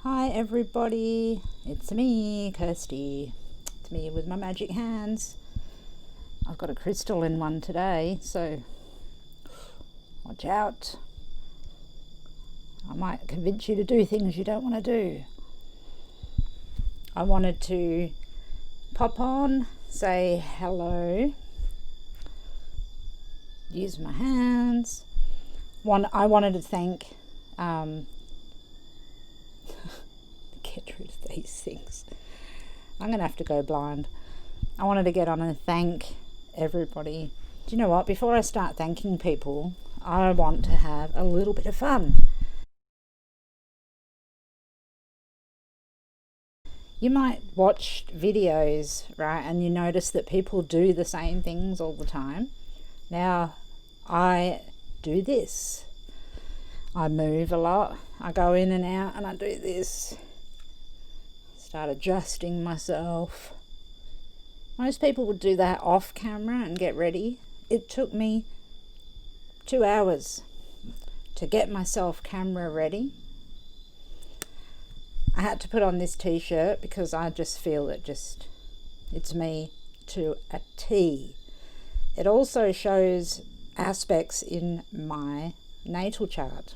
Hi everybody, it's me, Kirsty. It's me with my magic hands. I've got a crystal in one today, so watch out. I might convince you to do things you don't want to do. I wanted to pop on, say hello, use my hands. I wanted to thank get rid of these things. I'm gonna have to go blind. I wanted to get on and thank everybody. Do you know what? Before I start thanking people, I want to have a little bit of fun. You might watch videos, right, and you notice that people do the same things all the time. Now, I do this. I move a lot. I go in and out and I do this. Start adjusting myself. Most people would do that off camera and get ready. It took me 2 hours to get myself camera ready. I had to put on this t-shirt because I just feel it's me to a T. It also shows aspects in my natal chart.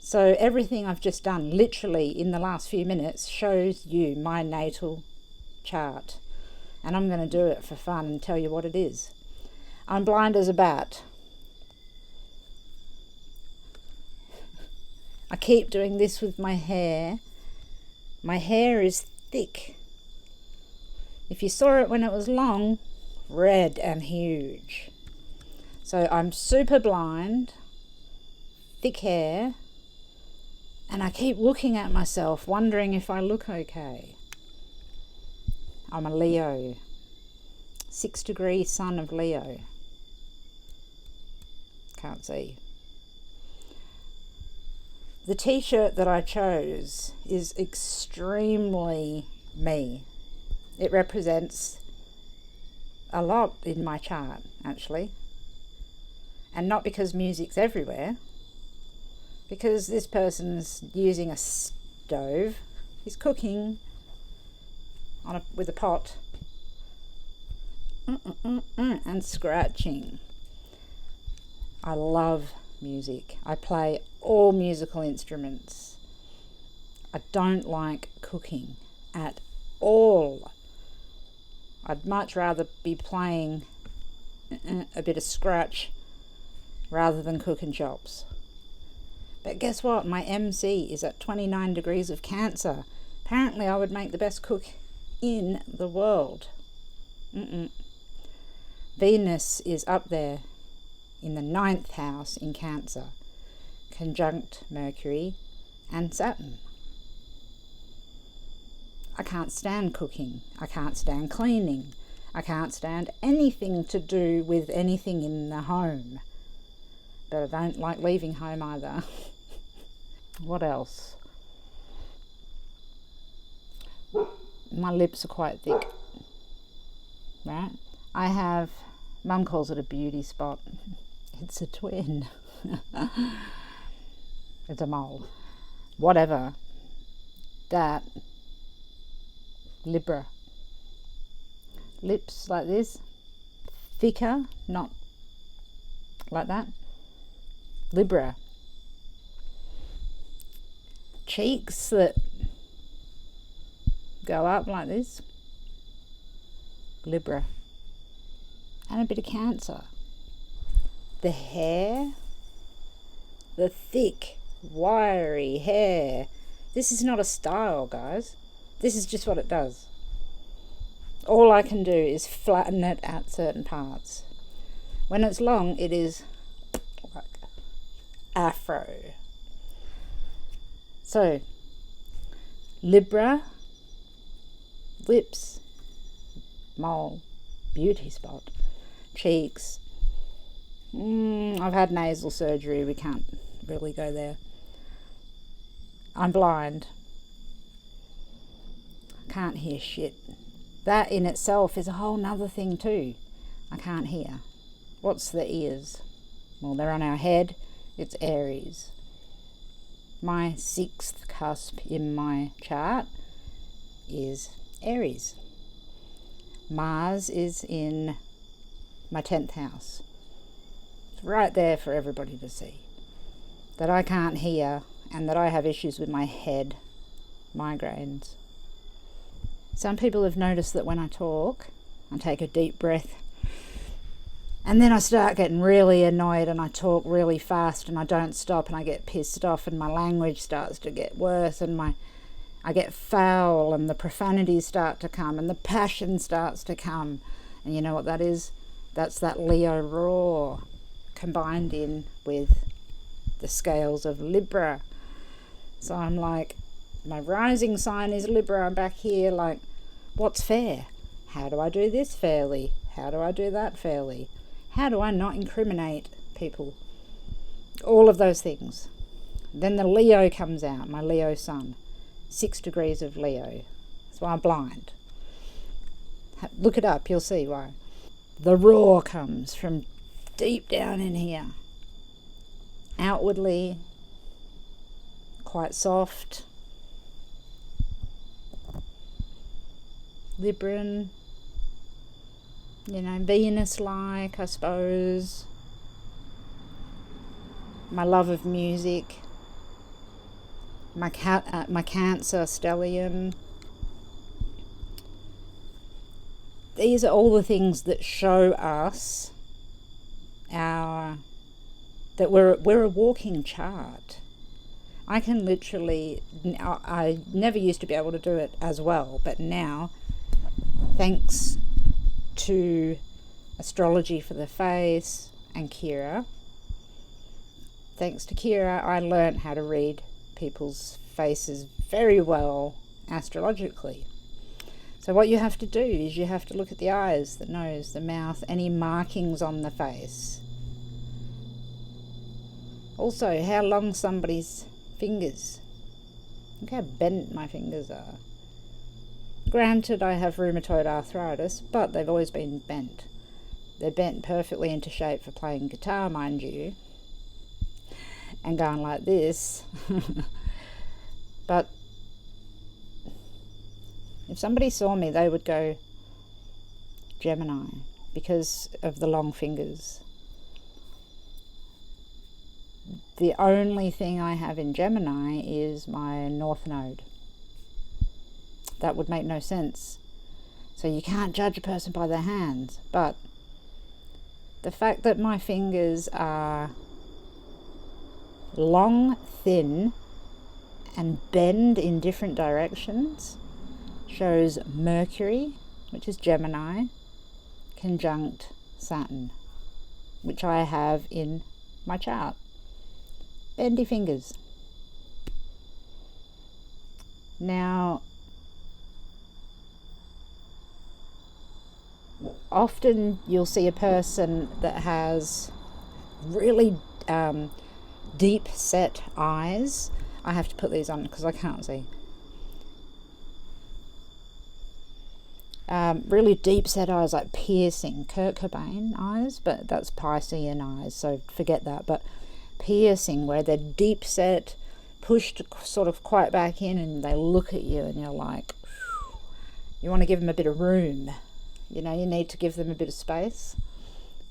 So everything I've just done, literally in the last few minutes, shows you my natal chart. And I'm going to do it for fun and tell you what it is. I'm blind as a bat. I keep doing this with my hair. My hair is thick. If you saw it when it was long, red and huge. So I'm super blind, thick hair, and I keep looking at myself, wondering if I look okay. I'm a Leo, 6-degree son of Leo. Can't see. The t-shirt that I chose is extremely me. It represents a lot in my chart, actually. And not because music's everywhere, because this person's using a stove. He's cooking with a pot and scratching. I love music. I play all musical instruments. I don't like cooking at all. I'd much rather be playing a bit of scratch rather than cooking chops. But guess what? My MC is at 29 degrees of Cancer. Apparently I would make the best cook in the world. Venus is up there in the 9th house in Cancer, conjunct Mercury and Saturn. I can't stand cooking. I can't stand cleaning. I can't stand anything to do with anything in the home. But I don't like leaving home either. What else? My lips are quite thick, right? I have, Mum calls it a beauty spot. It's a twin. It's a mole. Whatever. That. Libra. Lips like this. Thicker, not like that. Libra. Cheeks that go up like this. Libra. And a bit of Cancer. The hair, the thick, wiry hair. This is not a style, guys. This is just what it does. All I can do is flatten it at certain parts. When it's long, it is like afro. So, Libra, lips, mole, beauty spot, cheeks. I've had nasal surgery. We can't really go there. I'm blind. Can't hear shit. That in itself is a whole nother thing too. I can't hear. What's the ears? Well, they're on our head It's Aries. My 6th cusp in my chart is Aries. Mars is in my 10th house. It's right there for everybody to see. That I can't hear and that I have issues with my head, migraines. Some people have noticed that when I talk, I take a deep breath and then I start getting really annoyed and I talk really fast and I don't stop and I get pissed off and my language starts to get worse and I get foul and the profanities start to come and the passion starts to come. And you know what that is? That's that Leo roar combined in with the scales of Libra. So I'm like, my rising sign is Libra. I'm back here like, what's fair? How do I do this fairly? How do I do that fairly? How do I not incriminate people? All of those things. Then the Leo comes out, my Leo sun. 6 degrees of Leo. That's why I'm blind. Look it up, you'll see why. The roar comes from deep down in here. Outwardly, quite soft. Libran. You know, Venus-like, I suppose. My love of music. My Cancer stellium. These are all the things that show us that we're a walking chart. I can literally, I never used to be able to do it as well, but now, thanks to Astrology for the Face and Kira, thanks to Kira, I learned how to read people's faces very well astrologically. So what you have to do is you have to look at the eyes, the nose, the mouth, any markings on the face. Also, how long somebody's fingers. Look how bent my fingers are. Granted, I have rheumatoid arthritis, but they've always been bent. They're bent perfectly into shape for playing guitar, mind you. And going like this. But if somebody saw me, they would go Gemini because of the long fingers. The only thing I have in Gemini is my North Node. That would make no sense. So you can't judge a person by their hands. But the fact that my fingers are long, thin, and bend in different directions shows Mercury, which is Gemini, conjunct Saturn, which I have in my chart. Bendy fingers. Now, often you'll see a person that has really deep set eyes. I have to put these on because I can't see. Really deep set eyes, like piercing, Kurt Cobain eyes, but that's Piscean eyes, so forget that. But piercing, where they're deep set, pushed sort of quite back in, and they look at you and you're like, whew. You want to give them a bit of room. You know, you need to give them a bit of space.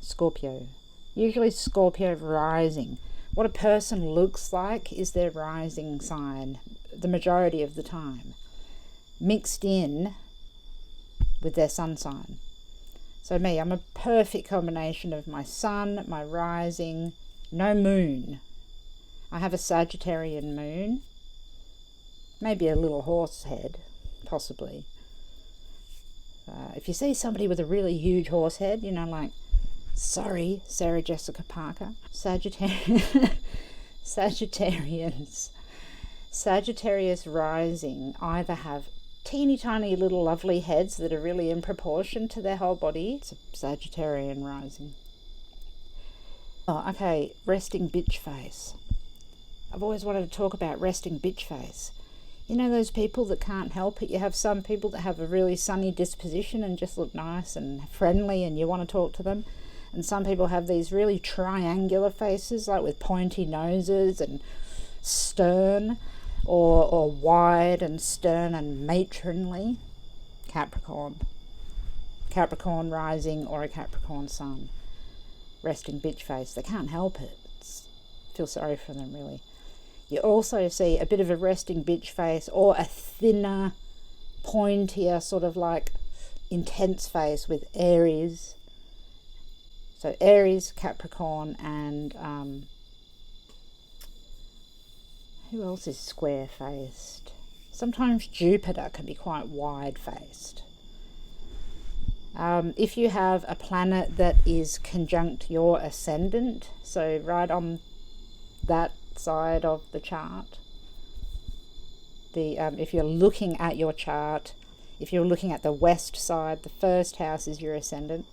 Scorpio. Usually Scorpio rising. What a person looks like is their rising sign the majority of the time, mixed in with their sun sign. So me, I'm a perfect combination of my sun, my rising, no moon. I have a Sagittarian moon, maybe a little horse head, possibly. If you see somebody with a really huge horse head, you know, like, sorry, Sarah Jessica Parker, Sagittarius rising either have teeny tiny little lovely heads that are really in proportion to their whole body. It's a Sagittarian rising. Oh, okay, resting bitch face. I've always wanted to talk about resting bitch face. You know those people that can't help it? You have some people that have a really sunny disposition and just look nice and friendly and you want to talk to them. And some people have these really triangular faces, like with pointy noses and stern, or wide and stern and matronly. Capricorn. Capricorn rising or a Capricorn sun. Resting bitch face. They can't help it. Feel sorry for them, really. You also see a bit of a resting bitch face, or a thinner, pointier, sort of like intense face with Aries. So Aries, Capricorn, and who else is square faced? Sometimes Jupiter can be quite wide faced. If you have a planet that is conjunct your ascendant, so right on that side of the chart, if you're looking at your chart, if you're looking at the west side, the first house is your ascendant.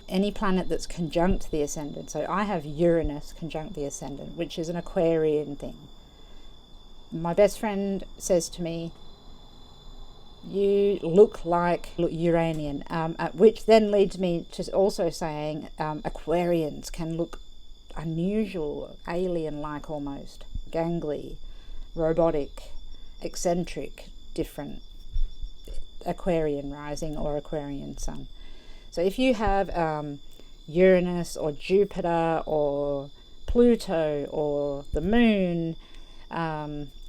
Any planet that's conjunct the ascendant, so I have Uranus conjunct the ascendant, which is an Aquarian thing. My best friend says to me, you look like Uranian, which then leads me to also saying Aquarians can look unusual, alien-like almost, gangly, robotic, eccentric, different, Aquarian rising or Aquarian sun. So if you have Uranus or Jupiter or Pluto or the moon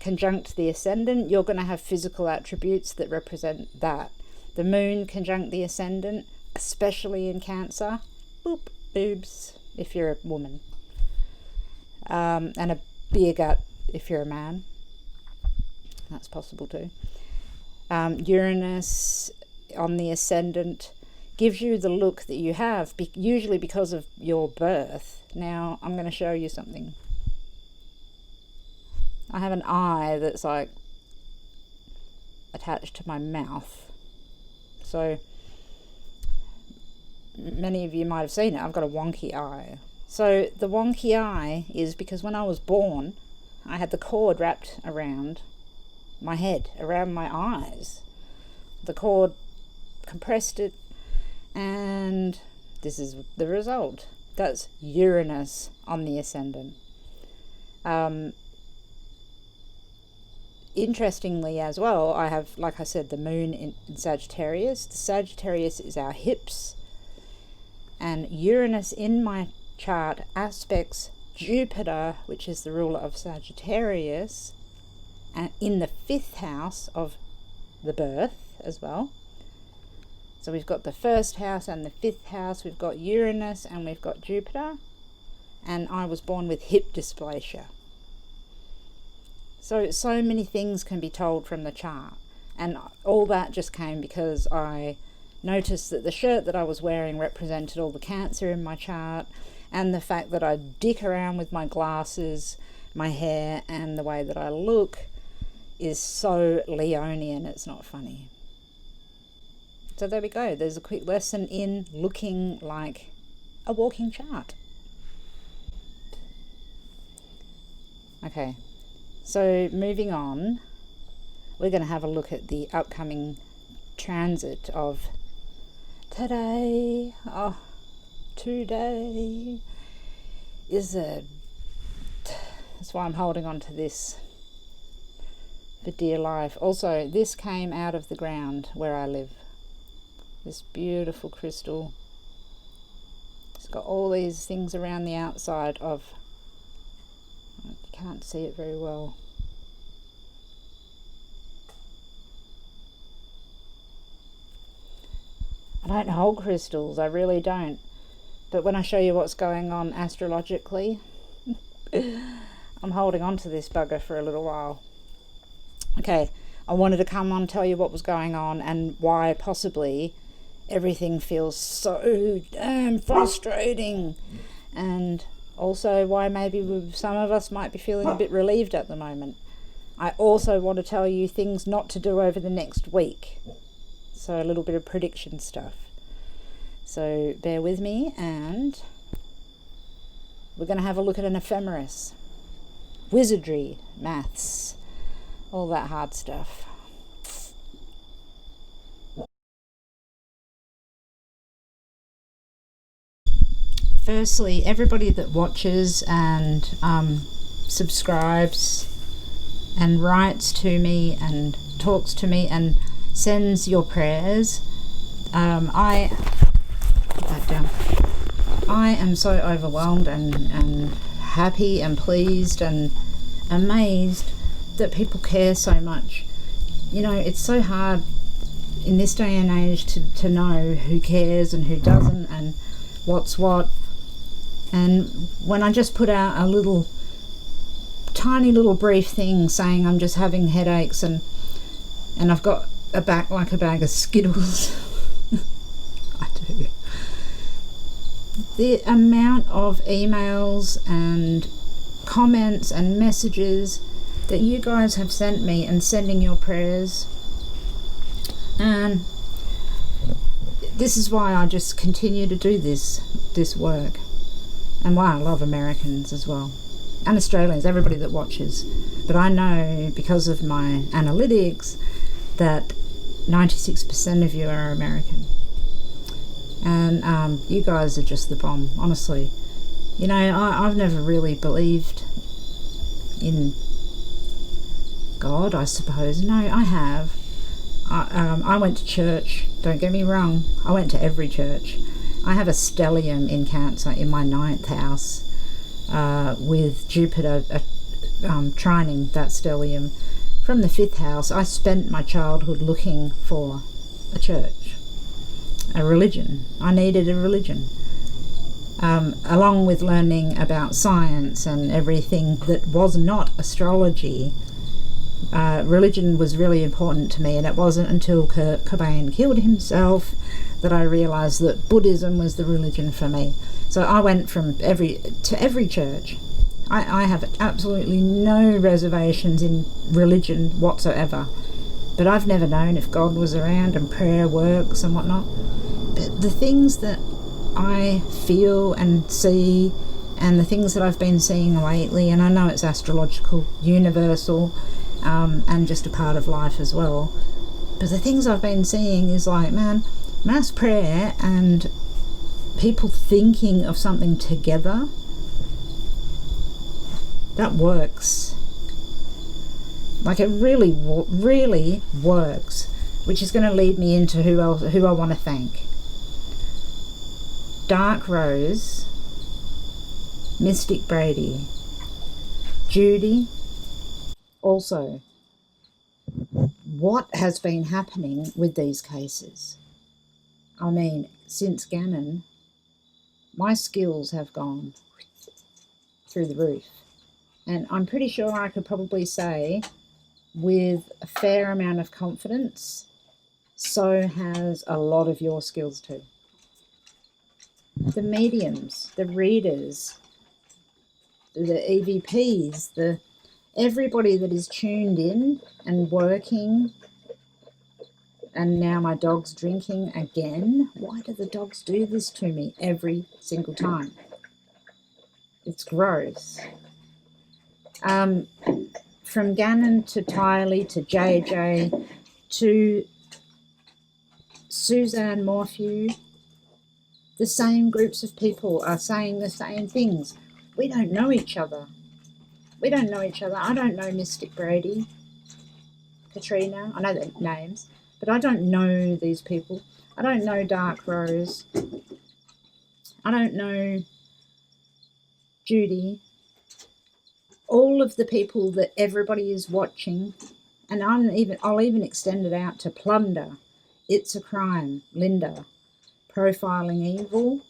conjunct the ascendant, you're going to have physical attributes that represent that. The moon conjunct the ascendant, especially in Cancer, boobs if you're a woman, and a beer gut if you're a man. That's possible too. Uranus on the ascendant gives you the look that you have, usually because of your birth. Now, I'm going to show you something. I have an eye that's like attached to my mouth. So, many of you might have seen it. I've got a wonky eye. So, the wonky eye is because when I was born, I had the cord wrapped around my head, around my eyes. The cord compressed it, and this is the result. That's Uranus on the ascendant. Interestingly as well, I have, like I said, the moon in Sagittarius. The Sagittarius is our hips, and Uranus in my chart aspects Jupiter, which is the ruler of Sagittarius, and in the 5th house of the birth as well. So we've got the 1st house and the 5th house, we've got Uranus and we've got Jupiter, and I was born with hip dysplasia. So many things can be told from the chart, and all that just came because I noticed that the shirt that I was wearing represented all the Cancer in my chart, and the fact that I dick around with my glasses, my hair, and the way that I look is so Leonian, it's not funny. So there we go. There's a quick lesson in looking like a walking chart. Okay, so moving on, we're going to have a look at the upcoming transit of today. Oh, today is that's why I'm holding on to this for dear life. Also, this came out of the ground where I live. This beautiful crystal. It's got all these things around the outside of, you can't see it very well. I don't hold crystals, I really don't. But when I show you what's going on astrologically, I'm holding on to this bugger for a little while. Okay, I wanted to come on and tell you what was going on and why possibly everything feels so damn frustrating, and also why maybe some of us might be feeling a bit relieved at the moment. I also want to tell you things not to do over the next week, so a little bit of prediction stuff. So bear with me, and we're going to have a look at an ephemeris, wizardry, maths, all that hard stuff. firstly, everybody that watches and subscribes and writes to me and talks to me and sends your prayers, I put that down. I am so overwhelmed and happy and pleased and amazed that people care so much. You know, it's so hard in this day and age to know who cares and who doesn't and what's what. And when I just put out a little tiny little brief thing saying I'm just having headaches and I've got a back like a bag of Skittles, I do. The amount of emails and comments and messages that you guys have sent me and sending your prayers, and this is why I just continue to do this work, and why I love Americans as well, and Australians, everybody that watches. But I know because of my analytics that 96% of you are American, and you guys are just the bomb, honestly. You know, I've never really believed in God, I suppose. No, I have. I went to church, don't get me wrong. I went to every church. I have a stellium in Cancer in my 9th house, with Jupiter trining that stellium. From the 5th house, I spent my childhood looking for a church, a religion. I needed a religion. Along with learning about science and everything that was not astrology, religion was really important to me, and it wasn't until Kurt Cobain killed himself that I realised that Buddhism was the religion for me. So I went from every church. I have absolutely no reservations in religion whatsoever, but I've never known if God was around and prayer works and whatnot. But the things that I feel and see, and the things that I've been seeing lately, and I know it's astrological, universal, and just a part of life as well, but the things I've been seeing is like, man, mass prayer and people thinking of something together, that works. Like, it really works, which is going to lead me into who I want to thank. Dark Rose, Mystic Brady, Judy. Also, what has been happening with these cases? I mean, since Gannon, my skills have gone through the roof. And I'm pretty sure I could probably say with a fair amount of confidence, so has a lot of your skills too. The mediums, the readers, the EVPs, everybody that is tuned in and working. And now my dog's drinking again. Why do the dogs do this to me every single time? It's gross. From Gannon to Tylee to JJ to Suzanne Morphew, the same groups of people are saying the same things. We don't know each other. I don't know Mystic Brady, Katrina. I know their names, but I don't know these people. I don't know Dark Rose. I don't know Judy. All of the people that everybody is watching, and I'll even extend it out to Plunder, It's a Crime, Linda, Profiling Evil,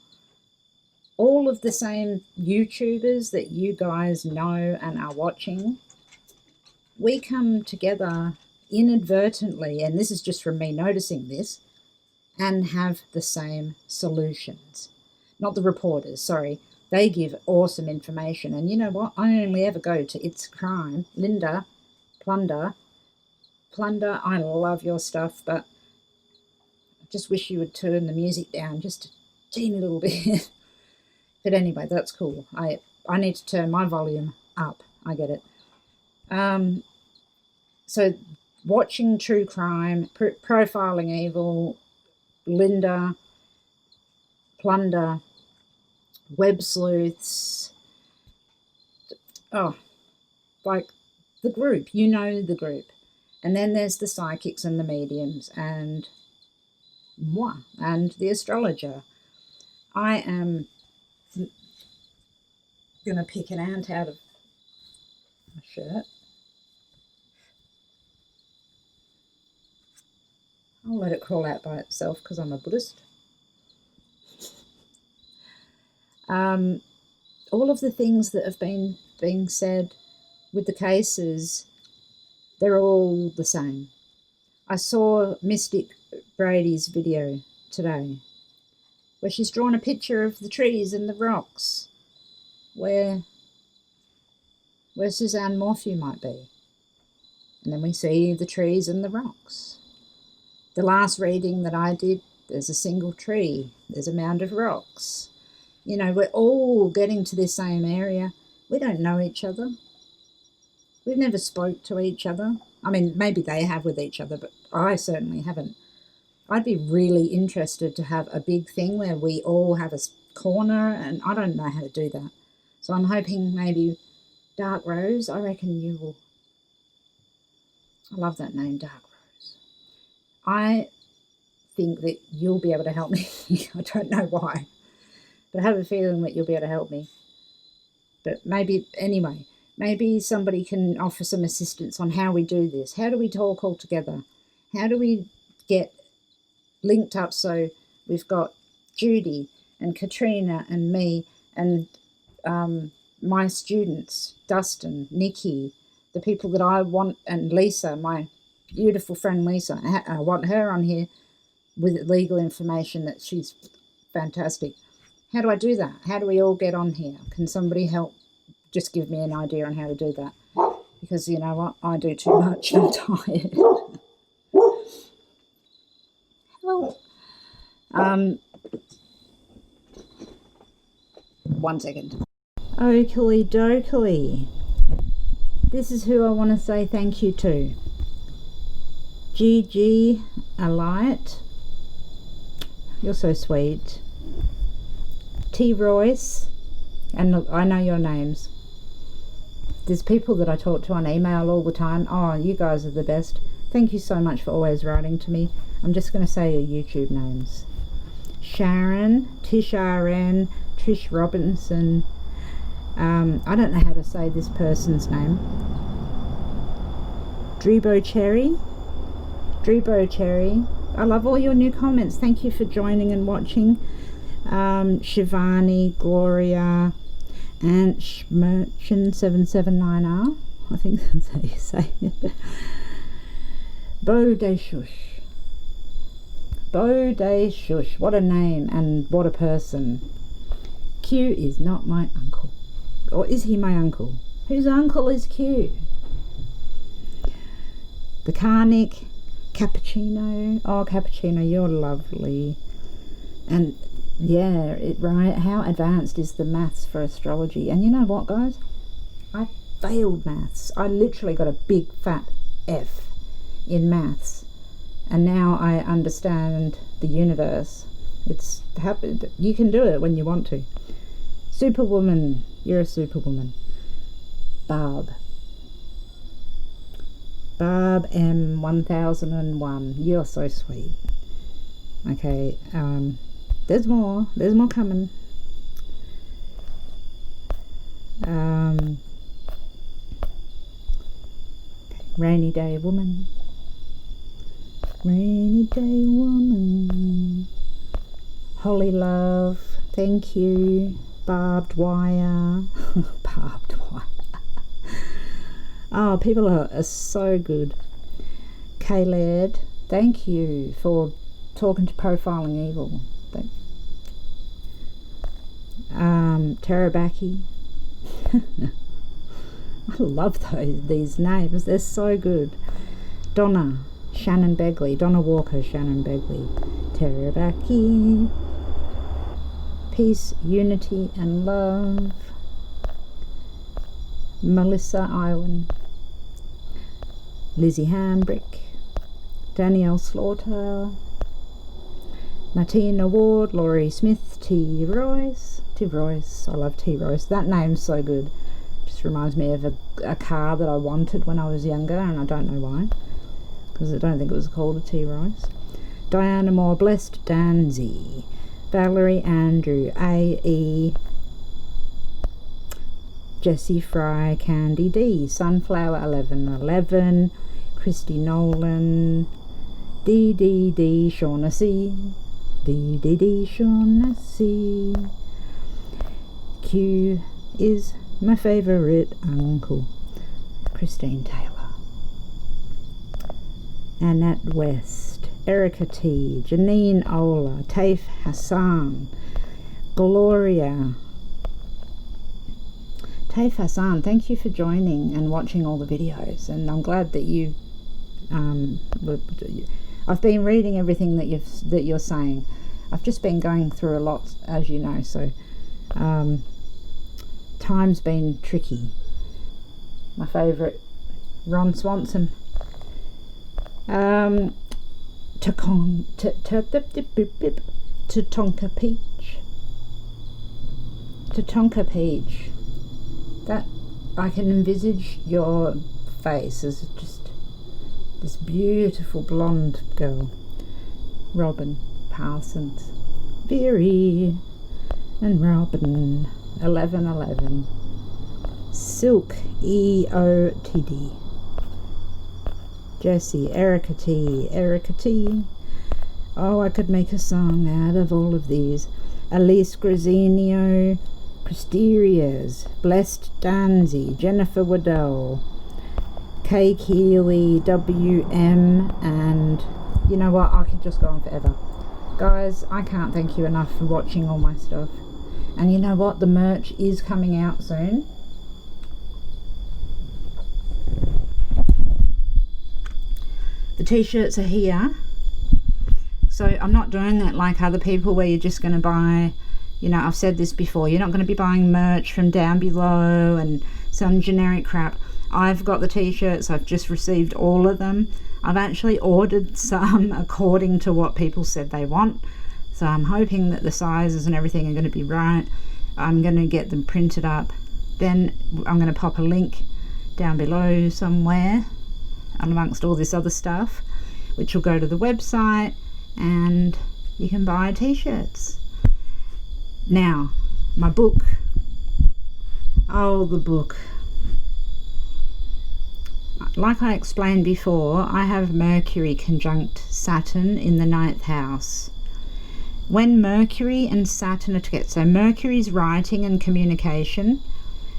all of the same YouTubers that you guys know and are watching. We come together inadvertently, and this is just from me noticing this, and have the same solutions. Not the reporters, sorry. They give awesome information. And you know what? I only ever go to It's a Crime, Linda, Plunder. Plunder, I love your stuff, but I just wish you would turn the music down just a teeny little bit. But anyway, that's cool. I need to turn my volume up. I get it. So watching true crime, profiling evil, Linda, Plunder, web sleuths. Oh, like the group, you know, the group. And then there's the psychics and the mediums and moi and the astrologer. I am going to pick an ant out of my shirt. I'll let it crawl out by itself because I'm a Buddhist. All of the things that have been being said with the cases, they're all the same. I saw Mystic Brady's video today where she's drawn a picture of the trees and the rocks where Suzanne Morphew might be. And then we see the trees and the rocks. The last reading that I did, there's a single tree, there's a mound of rocks. You know, we're all getting to this same area. We don't know each other. We've never spoke to each other. I mean, maybe they have with each other, but I certainly haven't. I'd be really interested to have a big thing where we all have a corner, and I don't know how to do that. So I'm hoping maybe Dark Rose, I reckon you will. I love that name, Dark Rose. I think that you'll be able to help me. I don't know why, but I have a feeling that you'll be able to help me. But maybe, anyway, maybe somebody can offer some assistance on how we do this. How do we talk all together? How do we get linked up so we've got Judy and Katrina and me and my students, Dustin, Nikki, the people that I want, and Lisa, my beautiful friend Lisa. I want her on here with legal information that she's fantastic. How do I do that? How do we all get on here? Can somebody help just give me an idea on how to do that? Because you know what? I do too much and I'm tired. Hello. 1 second. Oakley dokley. This is who I want to say thank you to. GG Alight. You're so sweet. T Royce. And look, I know your names. There's people that I talk to on email all the time. Oh, you guys are the best. Thank you so much for always writing to me. I'm just going to say your YouTube names. Sharon, Tish RN, Trish Robinson. I don't know how to say this person's name. Drebo Cherry. I love all your new comments. Thank you for joining and watching. Shivani, Gloria, and Schmerchen779R. I think that's how you say it. Bo de Shush. What a name and what a person. Q is not my uncle. Or is he my uncle? Whose uncle is Q? The Karnik, Cappuccino. Oh, Cappuccino, you're lovely. And yeah, right. How advanced is the maths for astrology? And you know what, guys? I failed maths. I literally got a big fat F in maths. And now I understand the universe. It's happened. You can do it when you want to. Superwoman. You're a superwoman. Barb M1001. You're so sweet. Okay, there's more coming. Rainy day woman. Holly love, thank you. Barbed wire. Oh, people are so good. K-Laird, thank you for talking to Profiling Evil. Terabaki. I love these names. They're so good. Donna, Shannon Begley. Donna Walker, Shannon Begley. Terabaki. Peace, unity, and love. Melissa Iwan. Lizzie Hambrick. Danielle Slaughter. Martina Ward, Laurie Smith, T. Royce. I love T. Royce. That name's so good. Just reminds me of a car that I wanted when I was younger, and I don't know why, because I don't think it was called a T. Royce. Diana Moore, Blessed Danzy, Valerie Andrew, A.E. Jessie Fry, Candy D, Sunflower 1111, Christy Nolan, D, Shaughnessy, D, Shaughnessy. Q is my favourite uncle, Christine Taylor. Annette West, Erica T, Janine Ola, Taif Hassan, Gloria. Taif Hassan, thank you for joining and watching all the videos, and I'm glad that you I've been reading everything that you're saying. I've just been going through a lot, as you know, so time's been tricky. My favourite, Ron Swanson. Tatonka Peach. That, I can envisage your face as just this beautiful blonde girl. Robin Parsons, Veery and Robin, 1111, Silk, EOTD, Jessie, Erica T. Oh, I could make a song out of all of these. Elise Grazinio, Christerias, Blessed Danzy, Jennifer Waddell, Kay Keeley, WM, and you know what, I could just go on forever. Guys, I can't thank you enough for watching all my stuff. And you know what, the merch is coming out soon. The t-shirts are here. So I'm not doing that like other people where you're just going to buy, you know, I've said this before, you're not going to be buying merch from down below and some generic crap. I've got the t-shirts, I've just received all of them. I've actually ordered some according to what people said they want. So I'm hoping that the sizes and everything are going to be right. I'm going to get them printed up. Then I'm going to pop a link down below somewhere amongst all this other stuff, which will go to the website and you can buy t-shirts. Now, my book. Oh, the book. Like I explained before, I have Mercury conjunct Saturn in the 9th house. When Mercury and Saturn are together, so Mercury's writing and communication,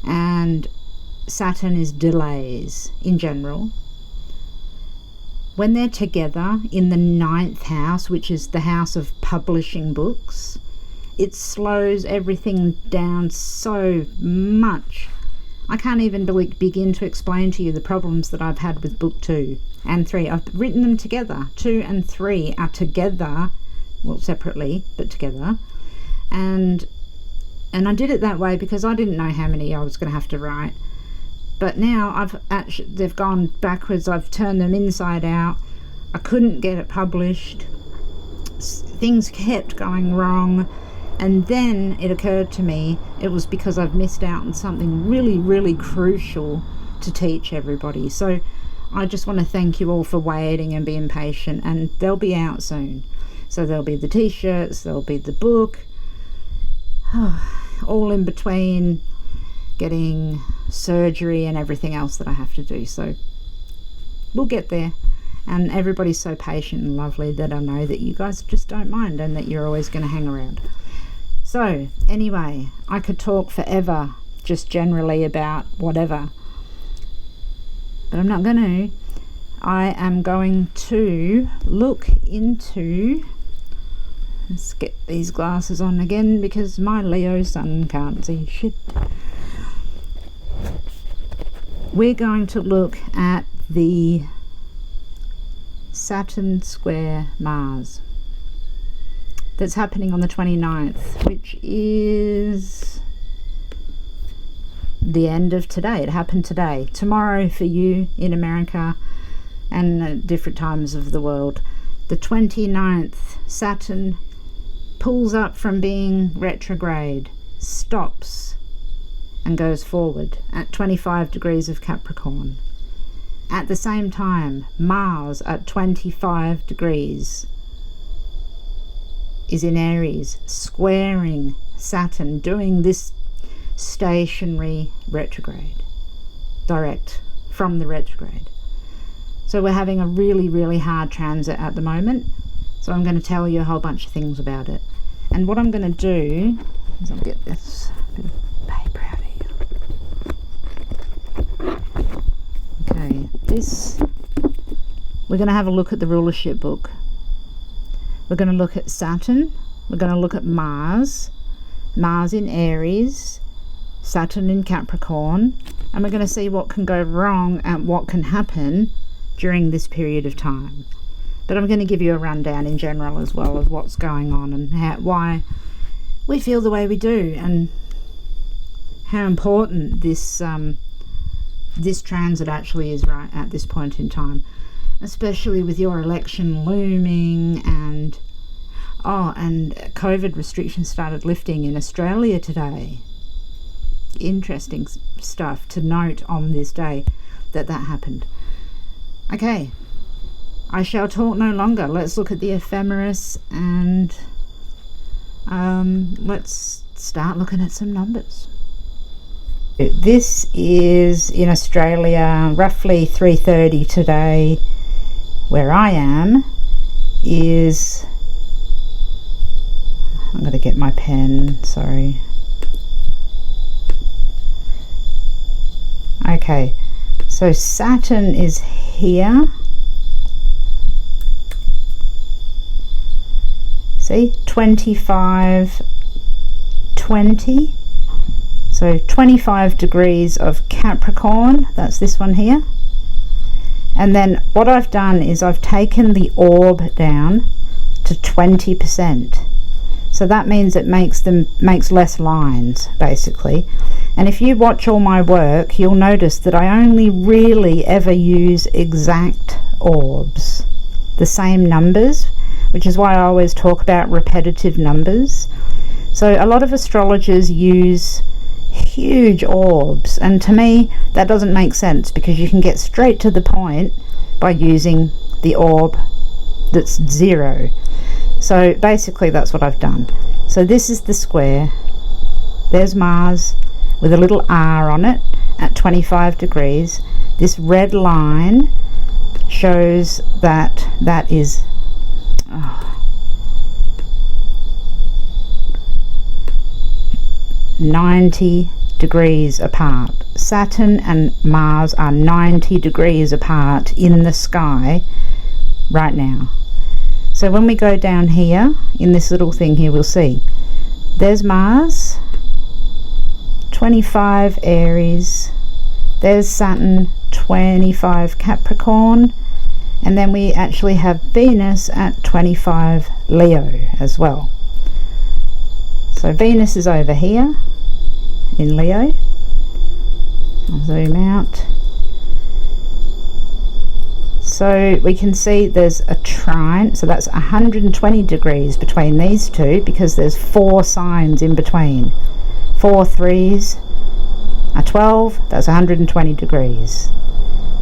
and Saturn is delays in general. When they're together in the 9th house, which is the house of publishing books, it slows everything down so much. I can't even begin to explain to you the problems that I've had with book 2 and 3. I've written them together. 2 and 3 are together, well, separately, but together. And I did it that way because I didn't know how many I was going to have to write. But now they've gone backwards. I've turned them inside out. I couldn't get it published. Things kept going wrong. And then it occurred to me it was because I've missed out on something really, really crucial to teach everybody. So I just want to thank you all for waiting and being patient, and they'll be out soon. So there'll be the t-shirts, there'll be the book, all in between getting surgery and everything else that I have to do. So we'll get there. And everybody's so patient and lovely that I know that you guys just don't mind and that you're always going to hang around. So anyway, I could talk forever just generally about whatever, but I'm not going to. I am going to look into, let's get these glasses on again because my Leo sun can't see shit. We're going to look at the Saturn square Mars that's happening on the 29th, which is the end of today. It happened today. Tomorrow for you in America and different times of the world. The 29th, Saturn pulls up from being retrograde, stops and goes forward at 25 degrees of Capricorn. At the same time, Mars at 25 degrees is in Aries, squaring Saturn, doing this stationary retrograde, direct from the retrograde. So we're having a really, really hard transit at the moment. So I'm going to tell you a whole bunch of things about it. And what I'm going to do is I'll get this bit of paper out here. Okay, we're going to have a look at the rulership book. We're going to look at Saturn. We're going to look at Mars in Aries, Saturn in Capricorn, and we're going to see what can go wrong and what can happen during this period of time. But I'm going to give you a rundown in general as well of what's going on and why we feel the way we do, and how important this transit actually is right at this point in time, especially with your election looming, and COVID restrictions started lifting in Australia today. Interesting stuff to note on this day that happened. Okay, I shall talk no longer. Let's look at the ephemeris, and let's start looking at some numbers. This is in Australia, roughly 3:30 today. Where I am is, I'm going to get my pen, sorry. Okay, so Saturn is here. See, 25:20. So 25 degrees of Capricorn, that's this one here. And then what I've done is I've taken the orb down to 20%. So that means it makes less lines, basically. And if you watch all my work, you'll notice that I only really ever use exact orbs, the same numbers, which is why I always talk about repetitive numbers. So a lot of astrologers use huge orbs, and to me that doesn't make sense, because you can get straight to the point by using the orb that's 0. So basically that's what I've done. So this is the square, there's Mars with a little R on it at 25 degrees. This red line shows that is 90 degrees apart. Saturn and Mars are 90 degrees apart in the sky right now. So when we go down here in this little thing here, we'll see there's Mars 25 Aries, there's Saturn 25 Capricorn, and then we actually have Venus at 25 Leo as well. So Venus is over here in Leo. I'll zoom out. So we can see there's a trine, so that's 120 degrees between these two, because there's 4 signs in between. 4 3s are 12, that's 120 degrees.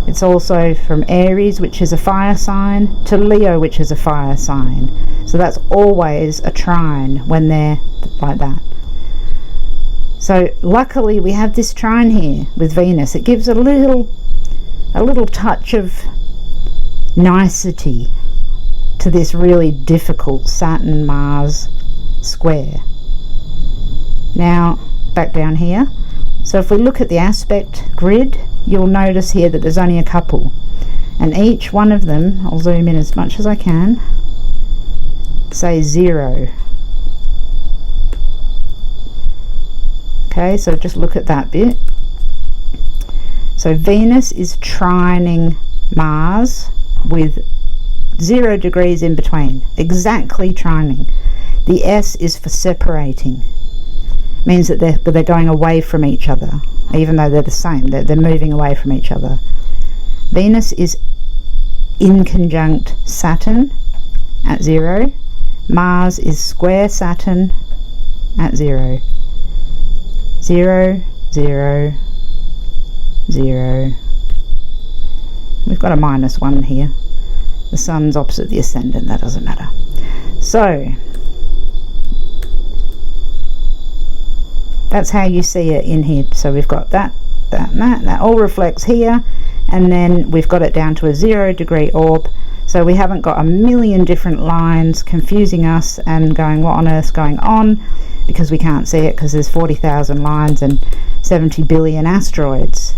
It's also from Aries, which is a fire sign, to Leo, which is a fire sign. So that's always a trine when they're like that. So luckily we have this trine here with Venus. It gives a little touch of nicety to this really difficult Saturn Mars square. Now back down here, so if we look at the aspect grid, you'll notice here that there's only a couple, and each one of them, I'll zoom in as much as I can, say 0. Okay, so just look at that bit. So Venus is trining Mars with 0 degrees in between, exactly trining. The S is for separating. Means that they're going away from each other, even though they're the same. They're moving away from each other. Venus is in conjunct Saturn at 0, Mars is square Saturn at 0. 0, 0, 0. We've got a -1 here. The sun's opposite the ascendant, that doesn't matter. So that's how you see it in here. So we've got that, and that all reflects here, and then we've got it down to a 0-degree orb. So we haven't got a million different lines confusing us and going, what on earth's going on, because we can't see it because there's 40,000 lines and 70 billion asteroids.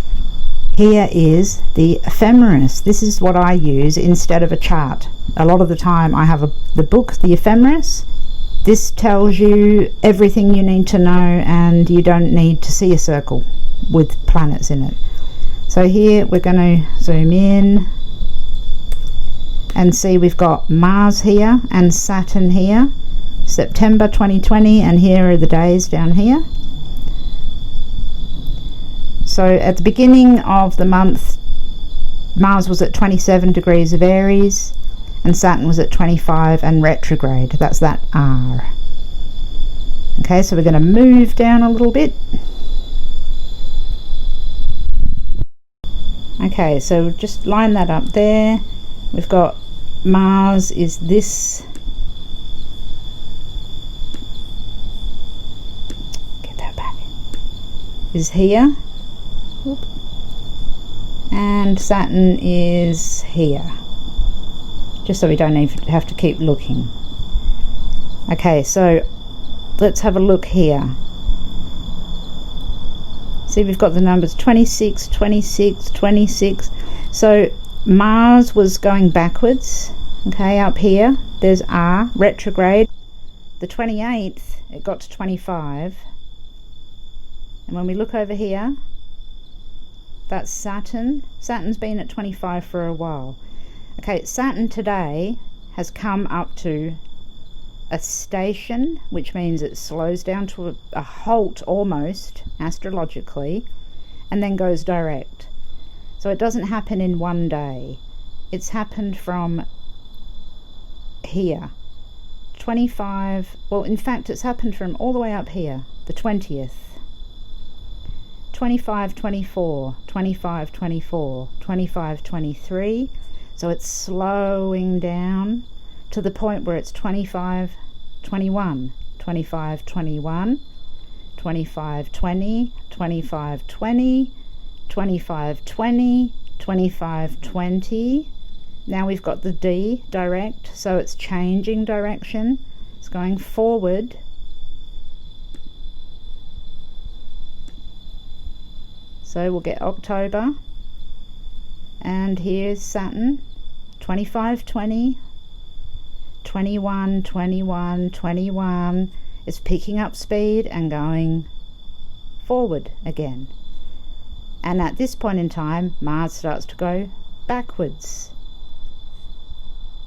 Here is the ephemeris. This is what I use instead of a chart. A lot of the time I have the book, the ephemeris. This tells you everything you need to know, and you don't need to see a circle with planets in it. So here we're going to zoom in and see we've got Mars here and Saturn here, September 2020, and here are the days down here. So at the beginning of the month, Mars was at 27 degrees of Aries and Saturn was at 25 and retrograde. That's that R. Okay, so we're going to move down a little bit. Okay, so just line that up there. We've got Mars is this. Get that back. Is here. And Saturn is here, just so we don't even have to keep looking. Okay, so let's have a look here. See, we've got the numbers 26, 26, 26. So Mars was going backwards. Okay, up here there's R, retrograde. The 28th it got to 25, and when we look over here, that's Saturn. Saturn's been at 25 for a while. Okay, Saturn today has come up to a station, which means it slows down to a halt almost, astrologically, and then goes direct. So it doesn't happen in one day. It's happened from here. 25, well, in fact, it's happened from all the way up here, the 20th. 25, 24, 25, 24, 25, 23. So it's slowing down to the point where it's 25, 21, 25, 21, 25, 20, 25, 20, 25, 20, 25, 20. Now we've got the D direct, so it's changing direction. It's going forward. So we'll get October, and here's Saturn, 25, 20, 21, 21, 21. It's picking up speed and going forward again. And at this point in time, Mars starts to go backwards.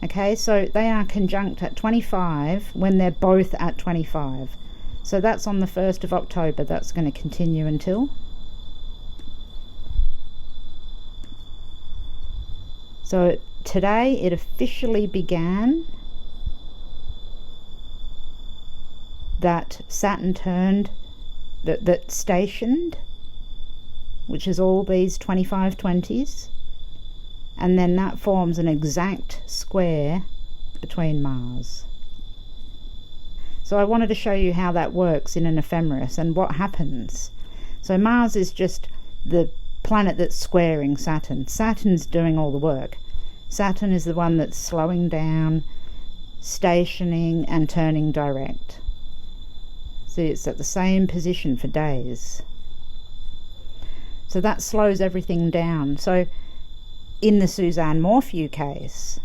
Okay, so they are conjunct at 25 when they're both at 25. So that's on the 1st of October. That's going to continue until. So today it officially began that Saturn turned, that stationed, which is all these 25 20s, and then that forms an exact square between Mars. So I wanted to show you how that works in an ephemeris and what happens. So Mars is just the planet that's squaring Saturn. Saturn's doing all the work. Saturn is the one that's slowing down, stationing and turning direct. See, it's at the same position for days. So that slows everything down. So in the Suzanne Morphew case,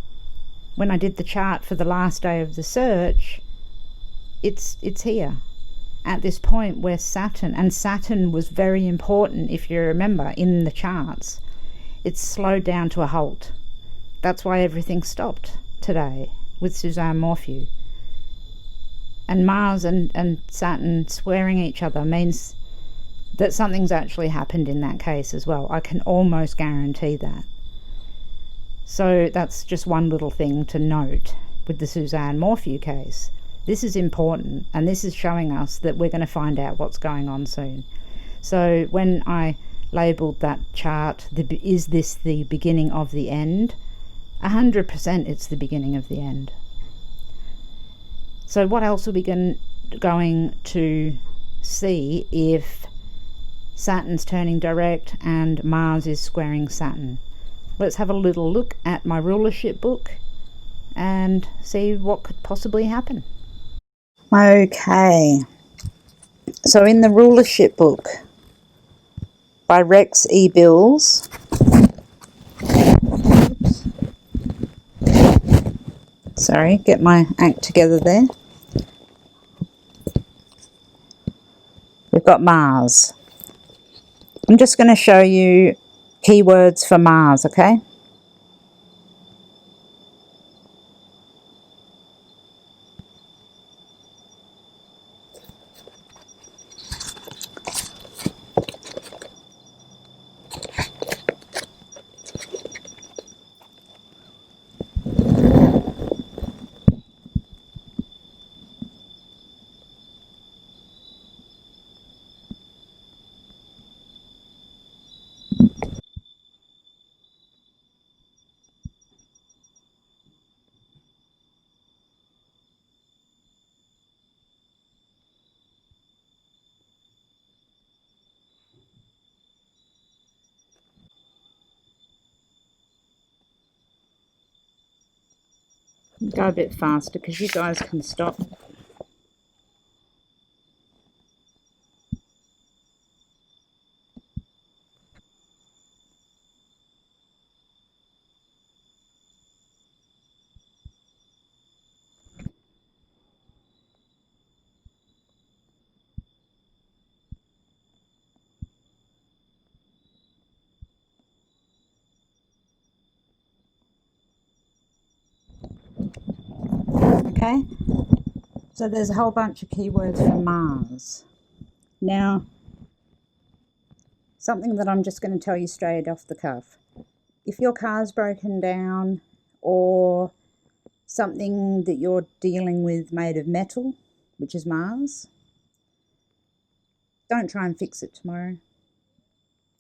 when I did the chart for the last day of the search, it's here at this point where Saturn was very important, if you remember, in the charts. It's slowed down to a halt. That's why everything stopped today with Suzanne Morphew. And Mars and Saturn squaring each other means that something's actually happened in that case as well. I can almost guarantee that. So that's just one little thing to note. with the Suzanne Morphew case. This is important, and this is showing us that we're going to find out what's going on soon. So when I labelled that chart, is this the beginning of the end? 100% it's the beginning of the end. So what else are we going to see if Saturn's turning direct and Mars is squaring Saturn? Let's have a little look at my rulership book and see what could possibly happen. Okay, so in the rulership book by Rex E. Bills, sorry, get my act together there. We've got Mars. I'm just going to show you keywords for Mars, okay? Go a bit faster because you guys can stop. Okay, so there's a whole bunch of keywords for Mars. Now, something that I'm just going to tell you straight off the cuff. If your car's broken down or something that you're dealing with made of metal, which is Mars, don't try and fix it tomorrow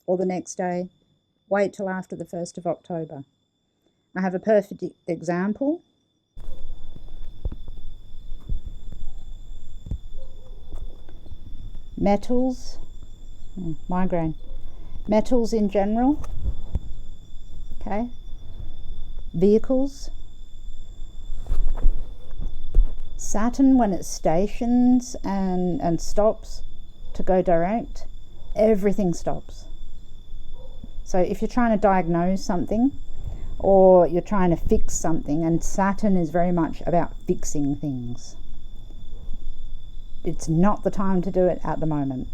or the next day. Wait till after the 1st of October. I have a perfect example. Metals, migraine. Metals in general, okay. Vehicles. Saturn, when it stations and stops to go direct, everything stops. So if you're trying to diagnose something or you're trying to fix something, and Saturn is very much about fixing things, it's not the time to do it at the moment.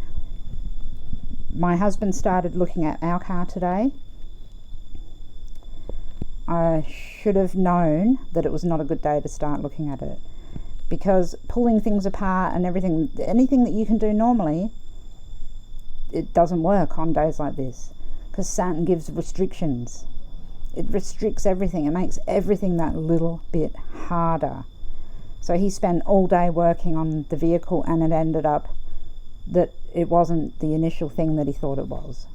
My husband started looking at our car today. I should have known that it was not a good day to start looking at it, because pulling things apart and everything, anything that you can do normally, it doesn't work on days like this, because Saturn gives restrictions. It restricts everything. It makes everything that little bit harder. So he spent all day working on the vehicle, and it ended up that it wasn't the initial thing that he thought it was.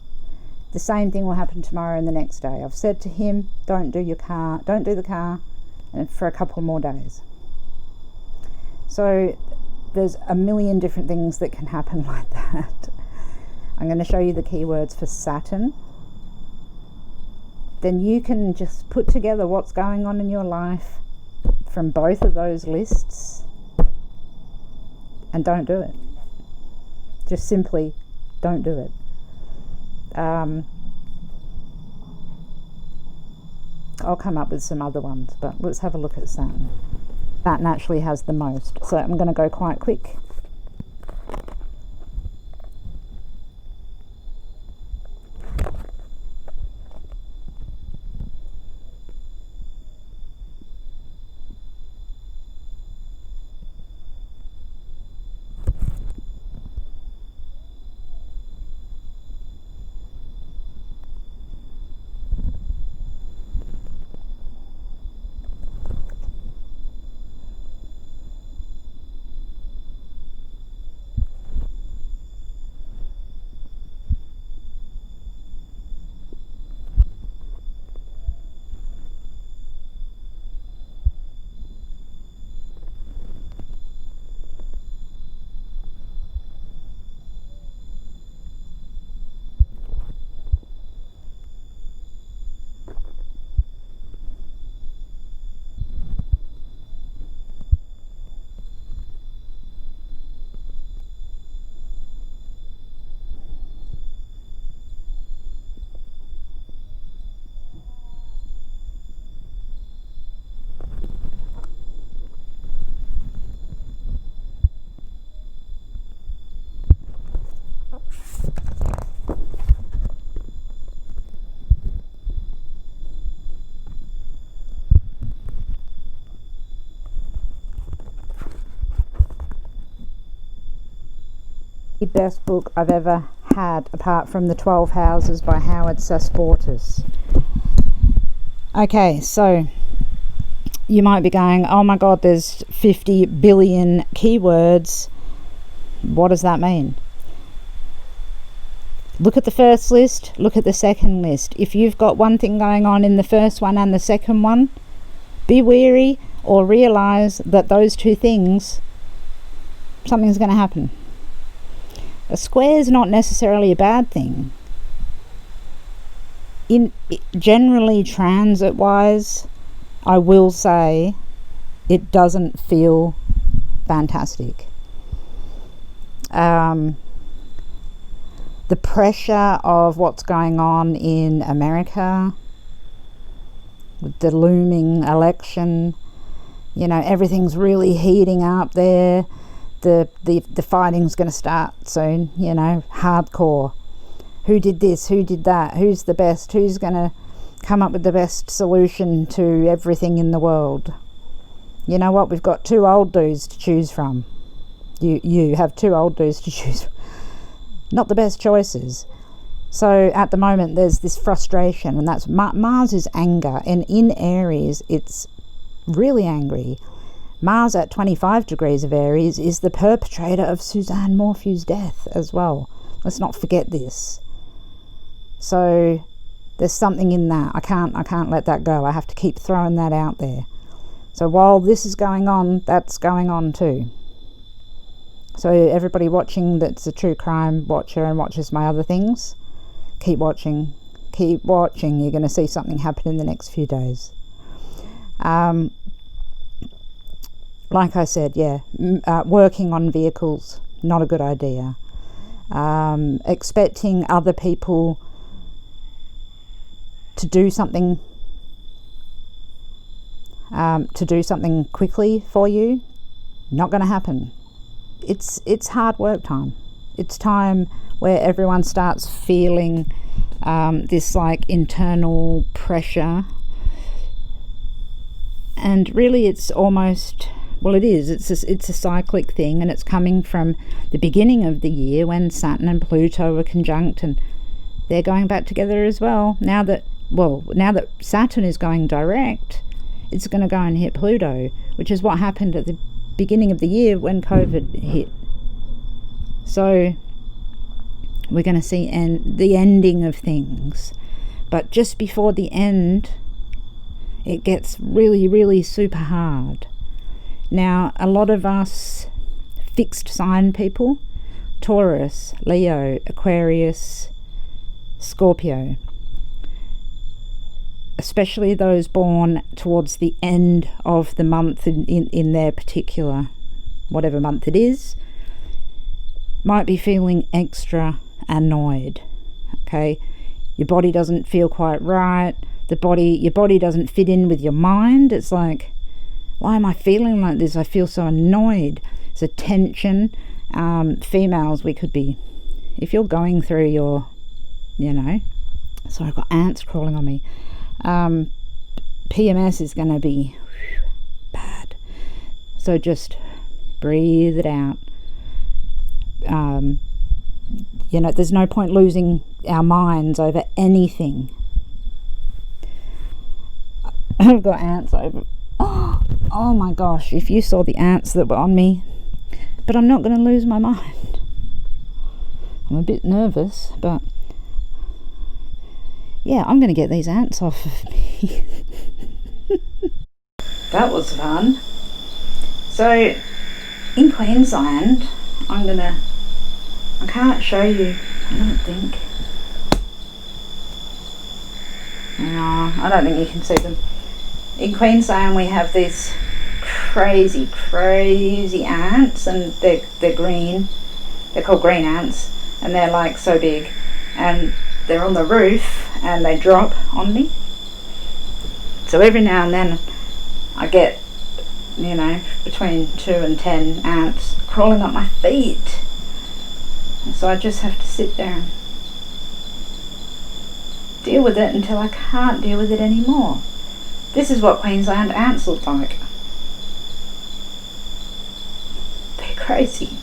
The same thing will happen tomorrow and the next day. I've said to him, don't do the car and for a couple more days. So there's a million different things that can happen like that. I'm going to show you the keywords for Saturn. Then you can just put together what's going on in your life from both of those lists and don't do it. Just simply don't do it. I'll come up with some other ones, but let's have a look at Saturn. Saturn actually has the most, so I'm going to go quite quick. The best book I've ever had, apart from The 12 Houses by Howard Sasportas. Okay, so you might be going, oh my god, there's 50 billion keywords. What does that mean? Look at the first list, look at the second list. If you've got one thing going on in the first one and the second one, be wary or realise that those two things, something's going to happen. A square is not necessarily a bad thing. Generally, transit-wise, I will say it doesn't feel fantastic. The pressure of what's going on in America, with the looming election, you know, everything's really heating up there. The fighting's going to start soon, you know, hardcore. Who did this? Who did that? Who's the best? Who's going to come up with the best solution to everything in the world? You know what? We've got two old dudes to choose from. You have two old dudes to choose from. Not the best choices. So at the moment there's this frustration, and that's Mars is anger, and in Aries it's really angry. Mars at 25 degrees of Aries is the perpetrator of Suzanne Morphew's death as well. Let's not forget this. So there's something in that. I can't let that go. I have to keep throwing that out there. So while this is going on, that's going on too. So everybody watching that's a true crime watcher and watches my other things, keep watching. Keep watching. You're going to see something happen in the next few days. Like I said, yeah, working on vehicles, not a good idea. Expecting other people to do something quickly for you, not going to happen. It's hard work time. It's time where everyone starts feeling this like internal pressure, and really it's almost, well, it is. It's a cyclic thing, and it's coming from the beginning of the year when Saturn and Pluto are conjunct, and they're going back together as well. Now that Saturn is going direct, it's going to go and hit Pluto, which is what happened at the beginning of the year when COVID hit. So we're going to see the ending of things, but just before the end, it gets really, really super hard. Now, a lot of us fixed sign people, Taurus, Leo, Aquarius, Scorpio, especially those born towards the end of the month in their particular, whatever month it is, might be feeling extra annoyed. Okay, your body doesn't feel quite right. Your body doesn't fit in with your mind. It's like, why am I feeling like this? I feel so annoyed. It's a tension. Females, we could be, if you're going through your, sorry, I've got ants crawling on me. PMS is going to be bad. So just breathe it out. There's no point losing our minds over anything. I've got ants over. Oh my gosh, if you saw the ants that were on me. But I'm not going to lose my mind. I'm a bit nervous, but yeah, I'm going to get these ants off of me. That was fun. So in Queensland, I can't show you, I don't think. No, I don't think you can see them. In Queensland we have these crazy ants, and they're green. They're called green ants, and they're like so big, and they're on the roof and they drop on me. So every now and then I get, between 2 and 10 ants crawling up my feet. And so I just have to sit there and deal with it until I can't deal with it anymore. This is what Queensland ants look like. They're crazy.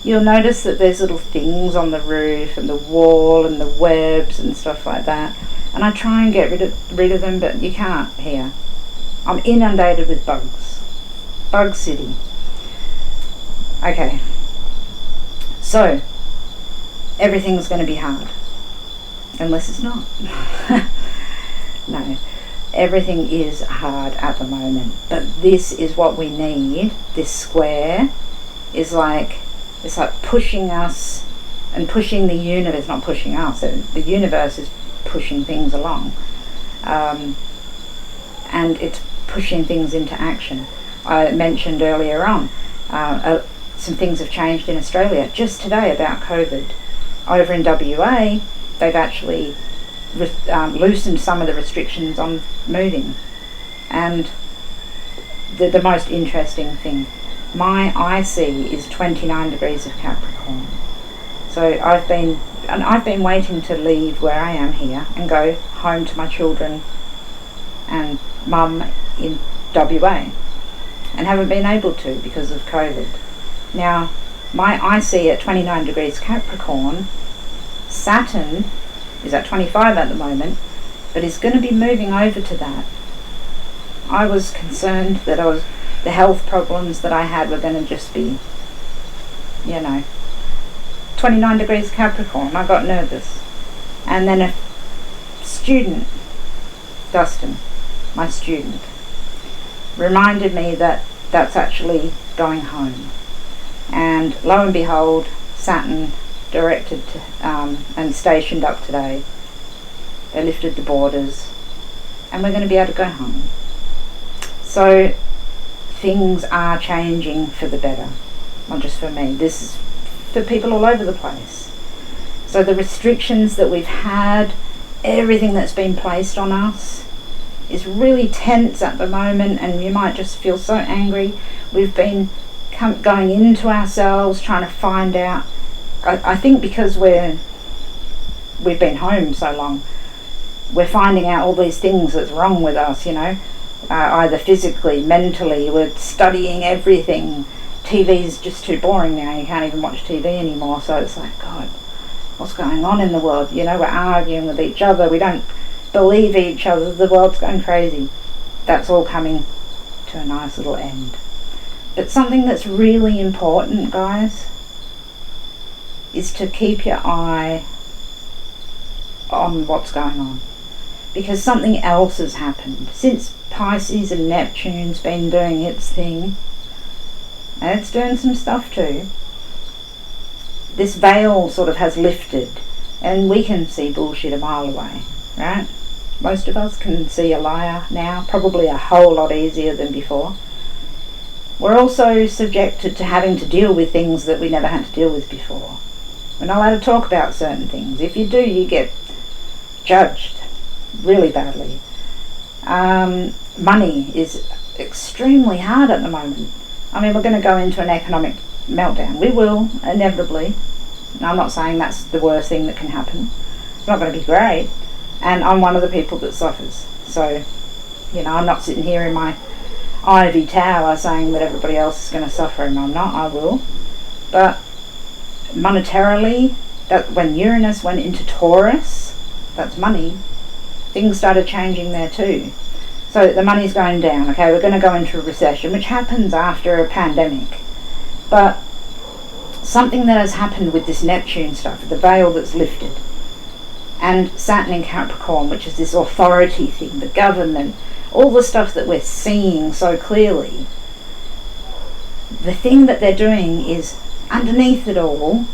you'll notice that there's little things on the roof and the wall and the webs and stuff like that. And I try and get rid of them, but you can't here. I'm inundated with bugs. Bug city. Okay. So, everything's going to be hard. Unless it's not. No. Everything is hard at the moment. But this is what we need. This square is like, it's like pushing us and pushing the universe. Not pushing us. The universe is pushing things along. And it's pushing things into action. I mentioned earlier on, some things have changed in Australia just today about COVID. Over in WA, they've actually loosened some of the restrictions on moving. And the most interesting thing, my IC is 29 degrees of Capricorn. So I've been waiting to leave where I am here and go home to my children and mum in WA, and haven't been able to because of COVID. Now, my IC at 29 degrees Capricorn, Saturn is at 25 at the moment, but is going to be moving over to that. I was concerned that the health problems that I had were going to just be, 29 degrees Capricorn. I got nervous. And then a student, Dustin, my student, reminded me that that's actually going home. And lo and behold, Saturn directed to, and stationed up today. They lifted the borders and we're going to be able to go home. So things are changing for the better, not just for me. This is for people all over the place. So the restrictions that we've had, everything that's been placed on us is really tense at the moment, and you might just feel so angry. We've been going into ourselves, trying to find out. I think because we've been home so long, we're finding out all these things that's wrong with us, either physically, mentally. We're studying everything. TV's just too boring now. You can't even watch TV anymore. So it's like, God, what's going on in the world? We're arguing with each other. We don't believe each other. The world's going crazy. That's all coming to a nice little end. But something that's really important, guys, is to keep your eye on what's going on. Because something else has happened. Since Pisces and Neptune's been doing its thing, and it's doing some stuff too, this veil sort of has lifted, and we can see bullshit a mile away, right? Most of us can see a liar now, probably a whole lot easier than before. We're also subjected to having to deal with things that we never had to deal with before. We're not allowed to talk about certain things. If you do, you get judged really badly. Money is extremely hard at the moment. I mean, we're going to go into an economic meltdown. We will, inevitably. And I'm not saying that's the worst thing that can happen. It's not going to be great. And I'm one of the people that suffers. So, I'm not sitting here in my ivy tower saying that everybody else is going to suffer, and I'm not. I will. But monetarily, that when Uranus went into Taurus, that's money, things started changing there too. So the money's going down. Okay, we're going to go into a recession, which happens after a pandemic. But something that has happened with this Neptune stuff, the veil that's lifted, and Saturn in Capricorn, which is this authority thing, the government, all the stuff that we're seeing so clearly, the thing that they're doing is, underneath it all,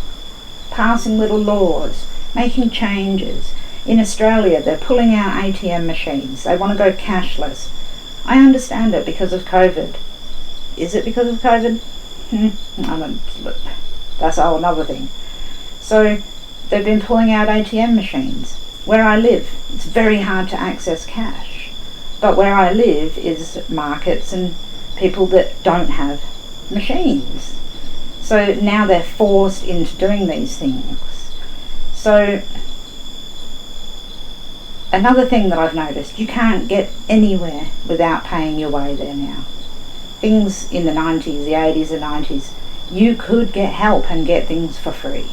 passing little laws, making changes. In Australia, they're pulling out ATM machines. They want to go cashless. I understand it because of COVID. Is it because of COVID? That's a whole other thing. So they've been pulling out ATM machines. Where I live, it's very hard to access cash. But where I live is markets and people that don't have machines. So now they're forced into doing these things. So another thing that I've noticed, you can't get anywhere without paying your way there now. Things in the 90s, the 80s and 90s, you could get help and get things for free.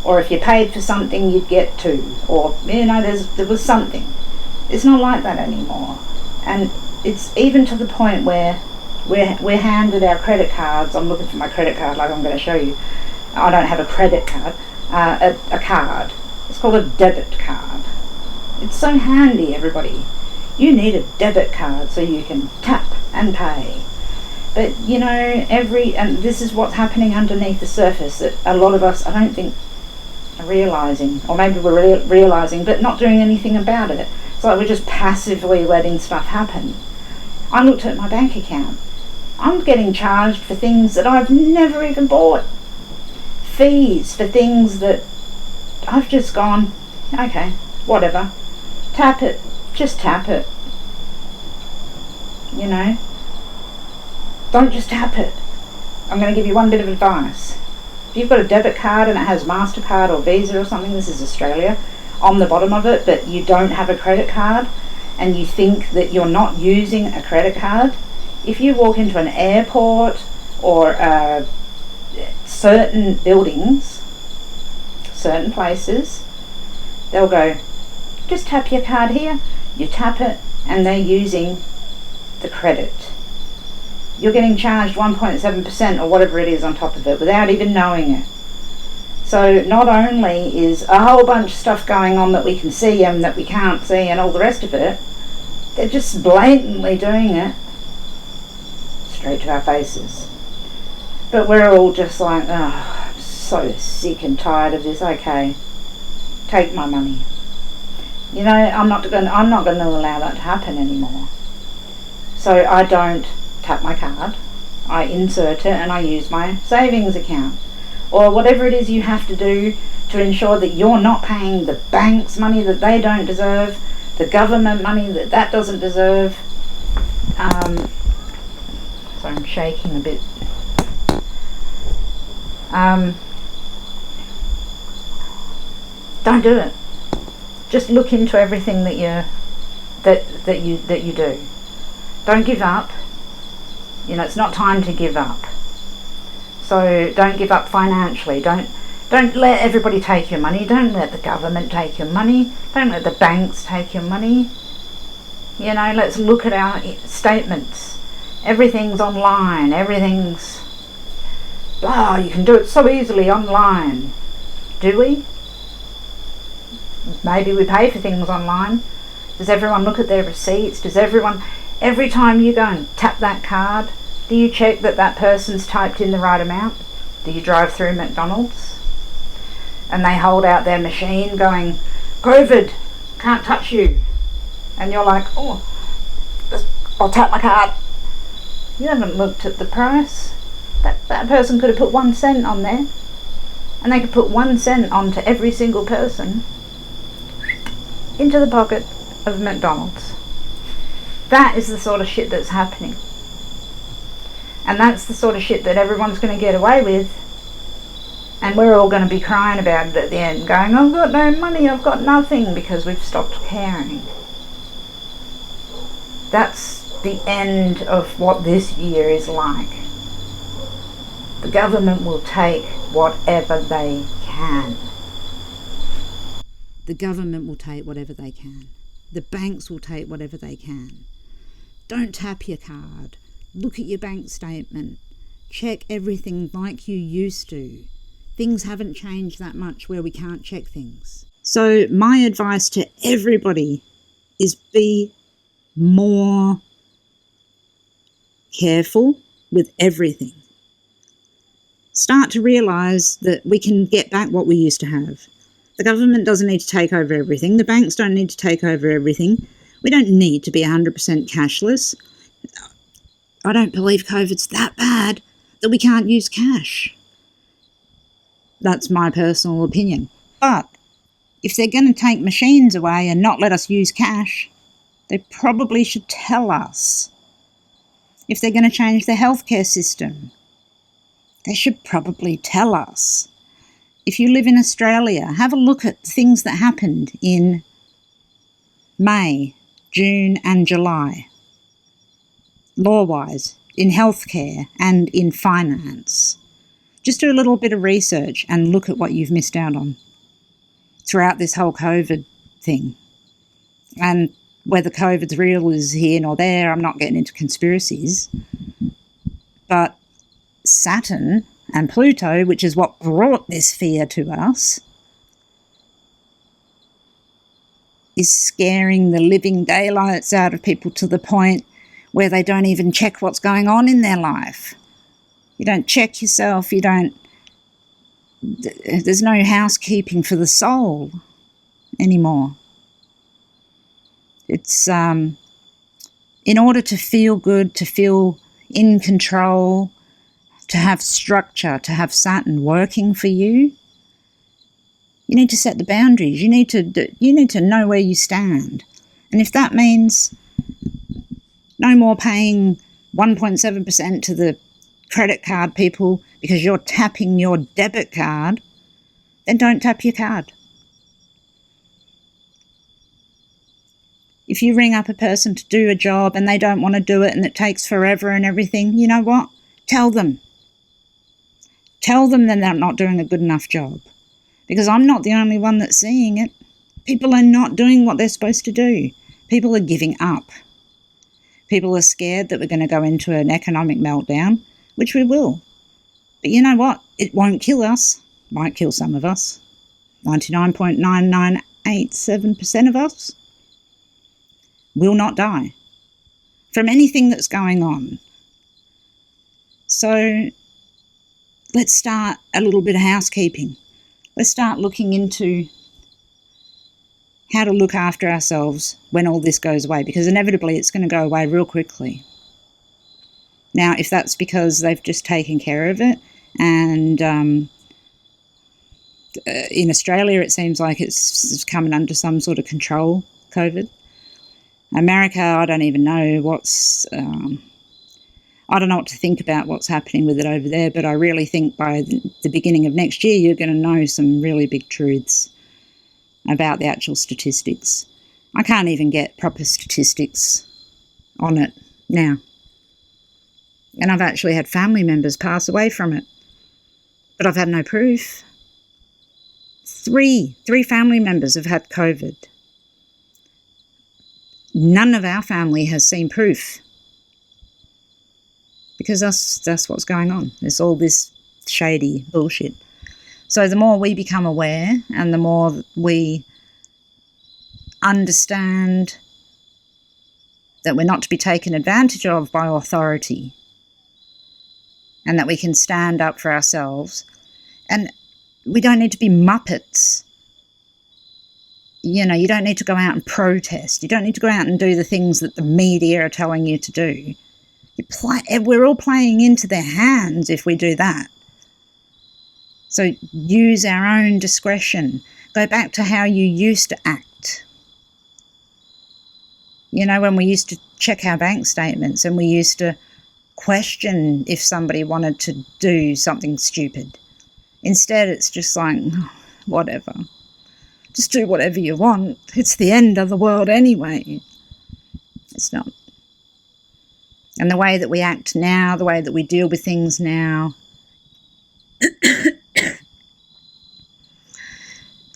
Or if you paid for something, you'd get two. Or, there was something. It's not like that anymore. And it's even to the point where we're handed our credit cards. I'm looking for my credit card, like I'm going to show you. I don't have a credit card, a card. It's called a debit card. It's so handy, everybody. You need a debit card so you can tap and pay. But, and this is what's happening underneath the surface that a lot of us, I don't think, are realising. Or maybe we're realising, but not doing anything about it. It's like we're just passively letting stuff happen. I looked at my bank account. I'm getting charged for things that I've never even bought. Fees for things that I've just gone, okay, whatever. Tap it. Just tap it. Don't just tap it. I'm going to give you one bit of advice. If you've got a debit card and it has MasterCard or Visa or something, this is Australia, on the bottom of it, but you don't have a credit card and you think that you're not using a credit card, if you walk into an airport or certain buildings, certain places, they'll go, just tap your card here. You tap it and they're using the credit. You're getting charged 1.7% or whatever it is on top of it without even knowing it. So not only is a whole bunch of stuff going on that we can see and that we can't see and all the rest of it, they're just blatantly doing it straight to our faces. But we're all just like, oh, I'm so sick and tired of this. Okay, take my money. I'm not going to allow that to happen anymore. So I don't tap my card. I insert it and I use my savings account. Or whatever it is you have to do to ensure that you're not paying the bank's money that they don't deserve, the government money that doesn't deserve. So I'm shaking a bit. Don't do it. Just look into everything that you do. Don't give up. It's not time to give up. So don't give up financially. Don't let everybody take your money. Don't let the government take your money. Don't let the banks take your money. Let's look at our statements. Everything's online. Everything's blah. You can do it so easily online. Do we? Maybe we pay for things online. Does everyone look at their receipts? Every time you go and tap that card, do you check that that person's typed in the right amount? Do you drive through McDonald's and they hold out their machine going, COVID, can't touch you. And you're like, oh, I'll tap my card. You haven't looked at the price. That person could have put 1 cent on there. And they could put 1 cent onto every single person into the pocket of McDonald's. That is the sort of shit that's happening. And that's the sort of shit that everyone's going to get away with. And we're all going to be crying about it at the end, going, I've got no money, I've got nothing, because we've stopped caring. That's the end of what this year is like. The government will take whatever they can. The government will take whatever they can. The banks will take whatever they can. Don't tap your card. Look at your bank statement. Check everything like you used to. Things haven't changed that much where we can't check things. So my advice to everybody is be more careful with everything. Start to realise that we can get back what we used to have. The government doesn't need to take over everything. The banks don't need to take over everything. We don't need to be 100% cashless. I don't believe COVID's that bad that we can't use cash. That's my personal opinion. But if they're going to take machines away and not let us use cash, they probably should tell us. If they're going to change the healthcare system, they should probably tell us. If you live in Australia, have a look at things that happened in May, June and July. Law-wise, in healthcare and in finance. Just do a little bit of research and look at what you've missed out on throughout this whole COVID thing. And whether COVID's real is here nor there, I'm not getting into conspiracies. But Saturn and Pluto, which is what brought this fear to us, is scaring the living daylights out of people to the point where they don't even check what's going on in their life. You don't check yourself, there's no housekeeping for the soul anymore. It's, in order to feel good, to feel in control, to have structure, to have Saturn working for you, you need to set the boundaries. You need to know where you stand. And if that means no more paying 1.7% to the credit card people because you're tapping your debit card, then don't tap your card. If you ring up a person to do a job and they don't want to do it and it takes forever and everything, you know what? Tell them. Tell them that they're not doing a good enough job. Because I'm not the only one that's seeing it. People are not doing what they're supposed to do. People are giving up. People are scared that we're going to go into an economic meltdown, which we will. But you know what? It won't kill us. Might kill some of us. 99.9987% of us will not die from anything that's going on. So let's start a little bit of housekeeping. Let's start looking into how to look after ourselves when all this goes away, because inevitably it's going to go away real quickly. Now, if that's because they've just taken care of it, and in Australia it seems like it's coming under some sort of control, COVID. America, I don't even know I don't know what to think about what's happening with it over there, but I really think by the beginning of next year, you're going to know some really big truths about the actual statistics. I can't even get proper statistics on it now. And I've actually had family members pass away from it, but I've had no proof. Three family members have had COVID. None of our family has seen proof. Because that's what's going on. There's all this shady bullshit. So the more we become aware and the more we understand that we're not to be taken advantage of by authority and that we can stand up for ourselves, and we don't need to be muppets. You know, you don't need to go out and protest. You don't need to go out and do the things that the media are telling you to do. We're all playing into their hands if we do that. So use our own discretion. Go back to how you used to act. You know, when we used to check our bank statements and we used to question if somebody wanted to do something stupid. Instead, it's just like, whatever. Just do whatever you want. It's the end of the world anyway. It's not. And the way that we act now, the way that we deal with things now,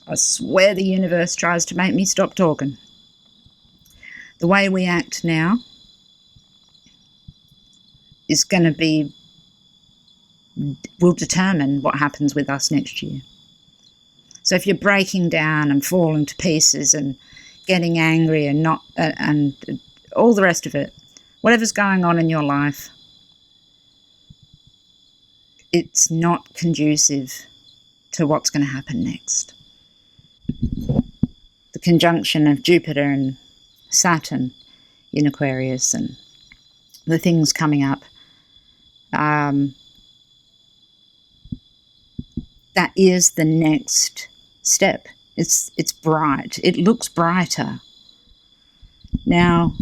I swear the universe tries to make me stop talking. The way we act now is going to will determine what happens with us next year. So if you're breaking down and falling to pieces and getting angry and and all the rest of it, whatever's going on in your life, it's not conducive to what's going to happen next. The conjunction of Jupiter and Saturn in Aquarius and the things coming up, that is the next step. It's bright. It looks brighter. Now,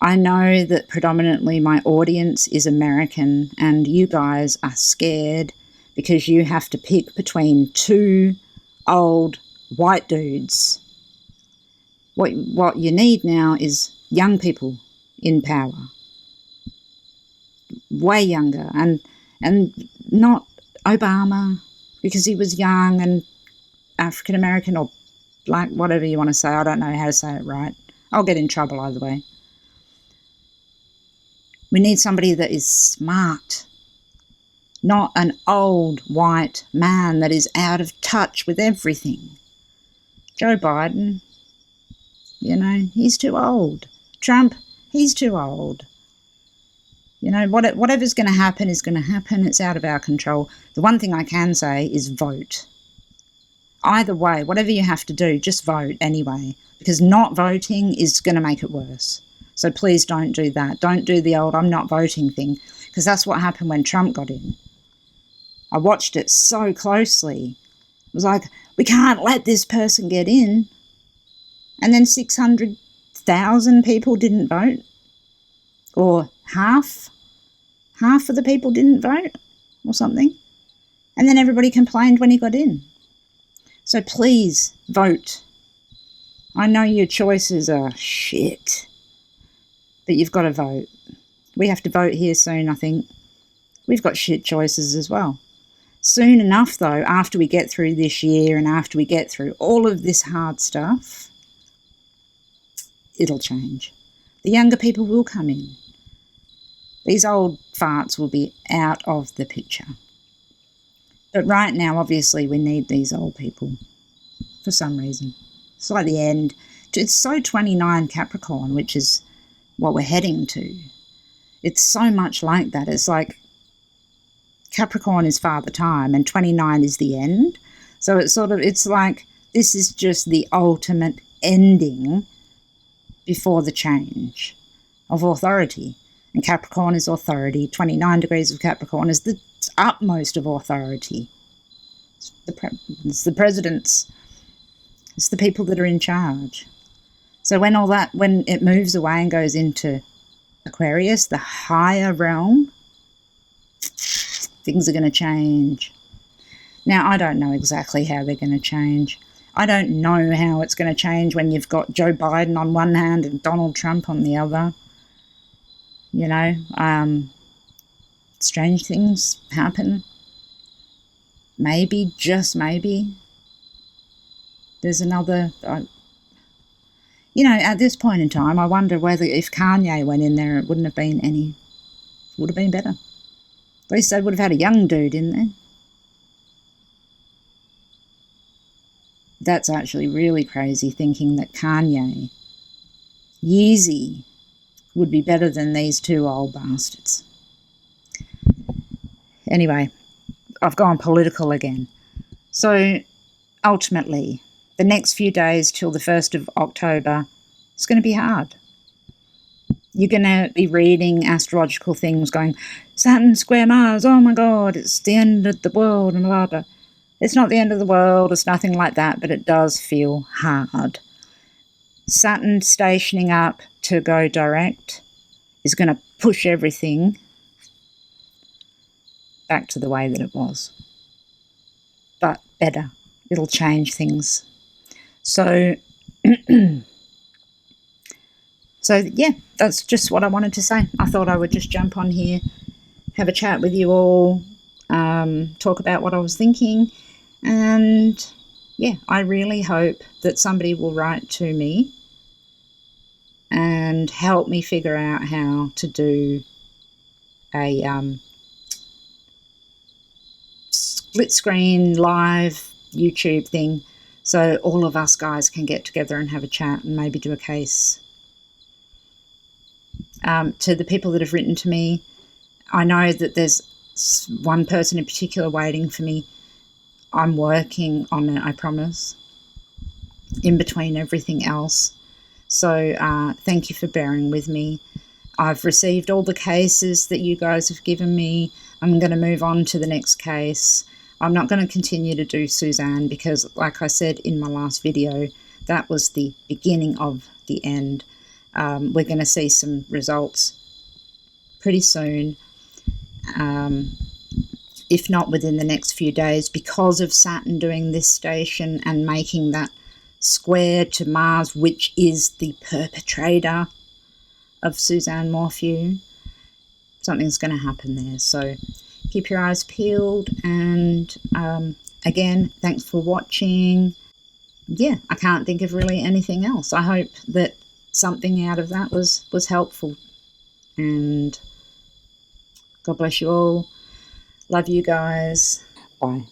I know that predominantly my audience is American and you guys are scared because you have to pick between two old white dudes. What you need now is young people in power. way younger, and not Obama, because he was young and African American or black, whatever you want to say. I don't know how to say it right. I'll get in trouble either way. We need somebody that is smart, not an old white man that is out of touch with everything. Joe Biden, you know, he's too old. Trump, he's too old. You know, whatever's going to happen is going to happen. It's out of our control. The one thing I can say is vote. Either way, whatever you have to do, just vote anyway, because not voting is going to make it worse. So please don't do that. Don't do the old I'm not voting thing, because that's what happened when Trump got in. I watched it so closely. It was like, we can't let this person get in. And then 600,000 people didn't vote. Or half of the people didn't vote or something. And then everybody complained when he got in. So please vote. I know your choices are shit, but you've got to vote. We have to vote here soon, I think. We've got shit choices as well. Soon enough, though, after we get through this year and after we get through all of this hard stuff, it'll change. The younger people will come in. These old farts will be out of the picture. But right now, obviously, we need these old people for some reason. It's like the end. It's so 29 Capricorn, which is what we're heading to. It's so much like that. It's like Capricorn is Father Time and 29 is the end. So it's like this is just the ultimate ending before the change of authority. And Capricorn is authority. 29 degrees of Capricorn is the utmost of authority. It's the presidents. It's the people that are in charge. So when it moves away and goes into Aquarius, the higher realm, things are going to change. Now, I don't know exactly how they're going to change. I don't know how it's going to change when you've got Joe Biden on one hand and Donald Trump on the other. You know, strange things happen. Maybe, just maybe, there's another... you know, at this point in time, I wonder whether if Kanye went in there, it would have been better. At least they would have had a young dude in there. That's actually really crazy, thinking that Kanye, Yeezy, would be better than these two old bastards. Anyway, I've gone political again. So, ultimately, the next few days till the 1st of October, it's going to be hard. You're going to be reading astrological things going, Saturn square Mars, oh my God, it's the end of the world, and blah, blah. It's not the end of the world, it's nothing like that, but it does feel hard. Saturn stationing up to go direct is going to push everything back to the way that it was. But better. It'll change things. So, yeah, that's just what I wanted to say. I thought I would just jump on here, have a chat with you all, talk about what I was thinking, and yeah, I really hope that somebody will write to me and help me figure out how to do a split screen live YouTube thing so all of us guys can get together and have a chat and maybe do a case. To the people that have written to me, I know that there's one person in particular waiting for me. I'm working on it, I promise, in between everything else. So thank you for bearing with me. I've received all the cases that you guys have given me. I'm going to move on to the next case. I'm not going to continue to do Suzanne because, like I said in my last video, that was the beginning of the end. We're going to see some results pretty soon, if not within the next few days, because of Saturn doing this station and making that square to Mars, which is the perpetrator of Suzanne Morphew. something's going to happen there. So keep your eyes peeled. And again, thanks for watching. Yeah, I can't think of really anything else. I hope that something out of that was helpful. And God bless you all. Love you guys. Bye.